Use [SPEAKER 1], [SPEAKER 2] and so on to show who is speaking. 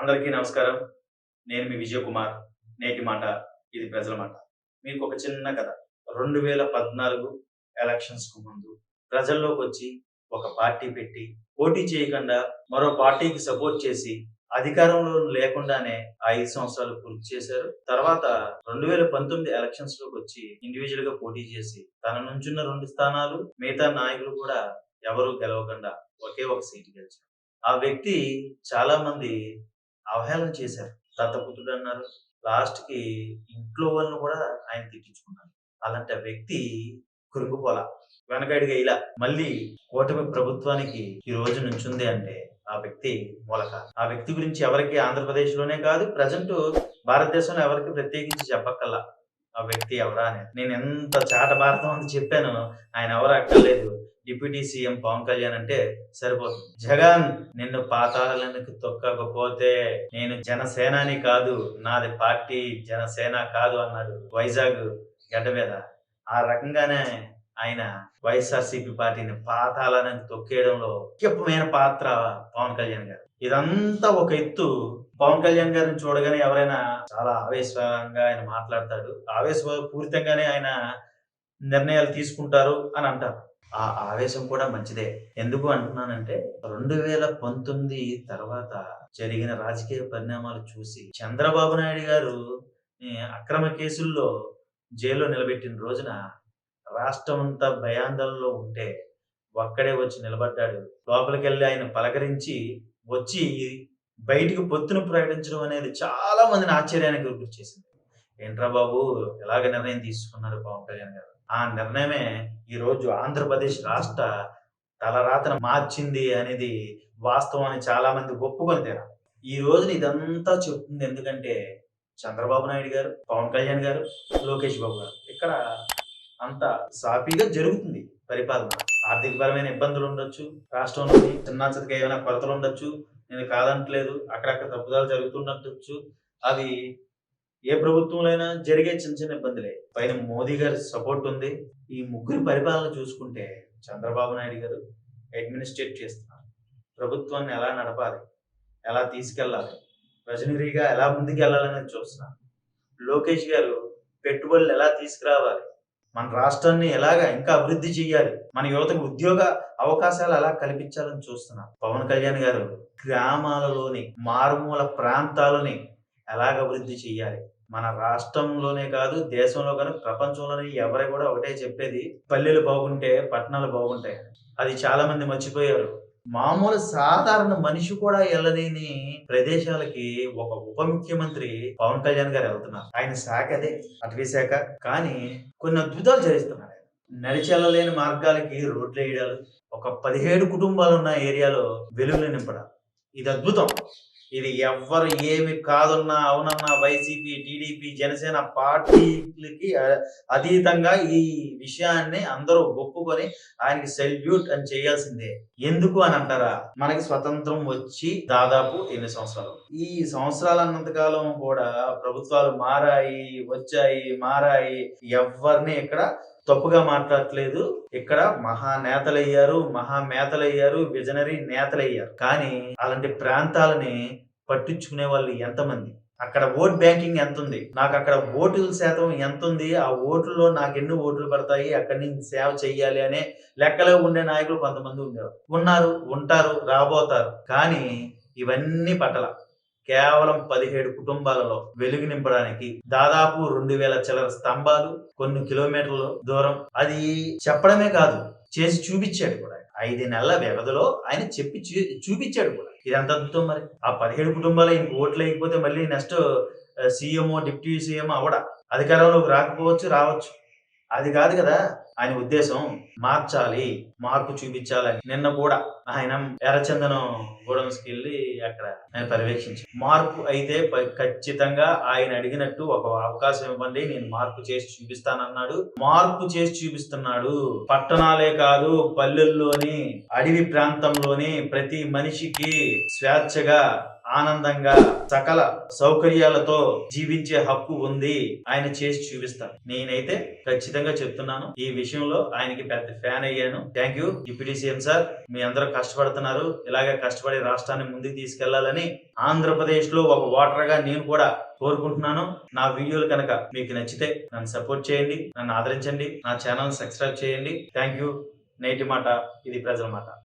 [SPEAKER 1] అందరికీ నమస్కారం. నేను మీ విజయ్ కుమార్. నేటి మాట ఇది ప్రజల మాట. మీకు ఒక చిన్న కథ. 2014 ఎలక్షన్స్‌కు ముందు ప్రజల్లోకొచ్చి ఒక పార్టీ పెట్టి, పోటీ చేయకుండా మరో పార్టీకి సపోర్ట్ చేసి, అధికారంలో లేకుండానే ఆ 5 సంవత్సరాలు పూర్తి చేశారు. తర్వాత 2019 ఎలక్షన్స్‌లోకొచ్చి ఇండివిడ్యుయల్‌గా పోటీ చేసి, తన నుంచున్న 2 స్థానాలు మిగతా నాయకులు కూడా ఎవరు గెలవకుండా ఒకే ఒక సీటు గెలిచారు. ఆ వ్యక్తి చాలా మంది అవహేళన చేశారు. దత్తపుత్రుడన్నారు. లాస్ట్‌కి ఇంట్లో వాళ్ళని కూడా ఆయన తిట్టించుకున్నారు. అలాంటి వ్యక్తి కృంగిపోలా. వెనకడుగు ఎయలా. మళ్ళీ కూటమి ప్రభుత్వానికి ఈ రోజు నుంచుంది అంటే ఆ వ్యక్తి మూలక. ఆ వ్యక్తి గురించి ఎవరికీ ఆంధ్రప్రదేశ్‌లోనే కాదు ప్రెజెంట్ భారతదేశంలో ఎవరికీ ప్రత్యేకించి చెప్పక్కర్లా. ఆ వ్యక్తి ఎవరా అని. నేనెంత చాటభారతం అంత చెప్పానో ఆయన ఎవరో అక్కర్లేదు. డిప్యూటీ సీఎం పవన్ కళ్యాణ్ అంటే సరిపోతుంది. జగన్ నిన్ను పాతాళానికి తొక్కకపోతే నేను జనసేనాని కాదు, నాది పార్టీ జనసేన కాదు అన్నాడు వైజాగ్ గడ్డ మీద. ఆ రకంగానే ఆయన వైఎస్ఆర్‌సీపీ పార్టీని పాతాళానికి తొక్కేయడంలో ముఖ్యమైన పాత్ర పవన్ కళ్యాణ్ గారు. ఇదంతా ఒక ఎత్తు. పవన్ కళ్యాణ్ గారిని చూడగానే ఎవరైనా చాలా ఆవేశంగా ఆయన మాట్లాడతాడు. పూరితంగానే ఆయన నిర్ణయాలు తీసుకుంటారు అని అంటారు. ఆ ఆవేశం కూడా మంచిదే. ఎందుకు అంటున్నానంటే 2019 తర్వాత జరిగిన రాజకీయ పరిణామాలు చూసి చంద్రబాబు నాయుడు గారు అక్రమ కేసుల్లో జైల్లో నిలబెట్టిన రోజున రాష్ట్రమంతా భయాందోళనలో ఉంటే ఒక్కడే వచ్చి నిలబడ్డాడు. లోపలికెళ్ళి ఆయన పలకరించి వచ్చి బయటికి పొత్తును ప్రకటించడం అనేది చాలా మందిని ఆశ్చర్యానికి గురిచేసింది. ఏంట్రా బాబు ఇలాగ నిర్ణయం తీసుకున్నారు పవన్ కళ్యాణ్ గారు. ఆ నిర్ణయమే ఈరోజు ఆంధ్రప్రదేశ్ రాష్ట్ర తలరాతను మార్చింది అనేది వాస్తవం అని చాలా మంది ఒప్పుకొని తీరాలి. ఈ రోజున ఇదంతా చెప్తుంది ఎందుకంటే చంద్రబాబు నాయుడు గారు, పవన్ కళ్యాణ్ గారు, లోకేష్ బాబు గారు ఇక్కడ అంత సాఫీగా జరుగుతుంది పరిపాలన. ఆర్థికపరమైన ఇబ్బందులు ఉండొచ్చు, రాష్ట్రంలోని చిన్న చితక ఏమైనా కొరతలు ఉండొచ్చు, నేను కాదంటలేదు, అక్కడక్కడ తప్పుదాలు జరుగుతుండొచ్చు. అవి ఏ ప్రభుత్వంలో అయినా జరిగే చిన్న చిన్న ఇబ్బందులే. పైన మోదీ గారి సపోర్ట్ ఉంది. ఈ ముగ్గురి పరిపాలన చూసుకుంటే చంద్రబాబు నాయుడు గారు అడ్మినిస్ట్రేట్ చేస్తున్నారు. ప్రభుత్వాన్ని ఎలా నడపాలి, ఎలా తీసుకెళ్ళాలి, విజనరీగా ఎలా ముందుకెళ్ళాలనేది చూస్తున్నారు. లోకేష్ గారు పెట్టుబడులు ఎలా తీసుకురావాలి, మన రాష్ట్రాన్ని ఎలాగా ఇంకా అభివృద్ధి చేయాలి, మన యువతకు ఉద్యోగ అవకాశాలు ఎలా కల్పించాలని చూస్తున్నారు. పవన్ కళ్యాణ్ గారు గ్రామాలలోని మారుమూల ప్రాంతాలని ఎలాగ అభివృద్ధి చేయాలి, మన రాష్ట్రంలోనే కాదు దేశంలో కానీ ప్రపంచంలోనే ఎవరు కూడా ఒకటే చెప్పేది పల్లెలు బాగుంటే పట్టణాలు బాగుంటాయి. అది చాలా మంది మర్చిపోయారు. మామూలు సాధారణ మనిషి కూడా వెళ్ళలేని ప్రదేశాలకి ఒక ఉప ముఖ్యమంత్రి పవన్ కళ్యాణ్ గారు వెళ్తున్నారు. ఆయన శాఖ అదే అటవీ శాఖ. కానీ కొన్ని అద్భుతాలు చేస్తున్నారు. నడిచెళ్ళలేని మార్గాలకి రోడ్లు వేయడాలు, ఒక 17 కుటుంబాలు ఉన్న ఏరియాలో వెలుగులు నింపడం, ఇది అద్భుతం. ఇది ఎవ్వరు ఏమి కాదన్నా అవునన్నా వైసీపీ, టీడీపీ, జనసేన పార్టీలకి అతీతంగా ఈ విషయాన్ని అందరూ ఒప్పుకొని ఆయనకి సెల్యూట్ అని చేయాల్సిందే. ఎందుకు అని అంటారా, మనకి స్వతంత్రం వచ్చి దాదాపు ఎన్ని సంవత్సరాలు? ఈ సంవత్సరాలు అన్నంతకాలం కూడా ప్రభుత్వాలు మారాయి, వచ్చాయి, మారాయి. ఎవరిని ఇక్కడ తప్పుగా మాట్లాడట్లేదు. ఇక్కడ మహామేతలయ్యారు, విజనరీ నేతలయ్యారు. కానీ అలాంటి ప్రాంతాలని పట్టించుకునే వాళ్ళు ఎంతమంది? అక్కడ ఓట్ బ్యాంకింగ్ ఎంత ఉంది, నాకు అక్కడ ఓటుల శాతం ఎంత ఉంది, ఆ ఓట్లలో నాకు ఎన్ని ఓట్లు పడతాయి, అక్కడి నుంచి సేవ చెయ్యాలి అనే లెక్కలో ఉండే నాయకులు కొంతమంది ఉంటారు, రాబోతారు. కానీ ఇవన్నీ పట్టల. కేవలం 17 కుటుంబాలలో వెలుగు నింపడానికి దాదాపు 2000 చిల్లర స్తంభాలు, కొన్ని కిలోమీటర్ల దూరం. అది చెప్పడమే కాదు, చేసి చూపించాడు కూడా. 5 నెలల వ్యవధిలో ఆయన చెప్పి చూపించాడు కూడా. ఇది ఎంత అద్భుతం మరి. ఆ 17 కుటుంబాలు ఆయనకు ఓట్లు వేయకపోతే మళ్ళీ నెక్స్ట్ సీఎం, డిప్యూటీ సీఎం అవడా అధికారంలోకి రావచ్చు. అది కాదు కదా ఆయన ఉద్దేశం. మార్పు చూపించాలని. నిన్న కూడా ఆయన ఎర్రచందనం గోడౌన్స్కి వెళ్ళి అక్కడ ఆయన పర్యవేక్షించి, మార్పు అయితే ఖచ్చితంగా ఆయన అడిగినట్టు ఒక అవకాశం ఇవ్వండి, నేను మార్పు చేసి చూపిస్తానన్నాడు. మార్పు చేసి చూపిస్తున్నాడు. పట్టణాలే కాదు, పల్లెల్లోని అడవి ప్రాంతంలోని ప్రతి మనిషికి స్వేచ్ఛగా ఆనందంగా సకల సౌకర్యాలతో జీవించే హక్కు ఉంది. ఆయన చేసి చూపిస్తాను. నేనైతే ఖచ్చితంగా చెప్తున్నాను. ఈ విషయంలో ఆయనకి పెద్ద ఫ్యాన్ అయ్యాను. Thank you deputy CM sir. మీ అందరూ కష్టపడుతున్నారు. ఇలాగే కష్టపడి రాష్ట్రాన్ని ముందుకు తీసుకెళ్లాలని ఆంధ్రప్రదేశ్ లో ఒక ఓటర్ గా నేను కూడా కోరుకుంటున్నాను. నా వీడియోలు కనుక మీకు నచ్చితే నన్ను సపోర్ట్ చేయండి, నన్ను ఆదరించండి, నా ఛానల్ సబ్స్క్రైబ్ చేయండి. Thank you. నేటి మాట ఇది ప్రజల మాట.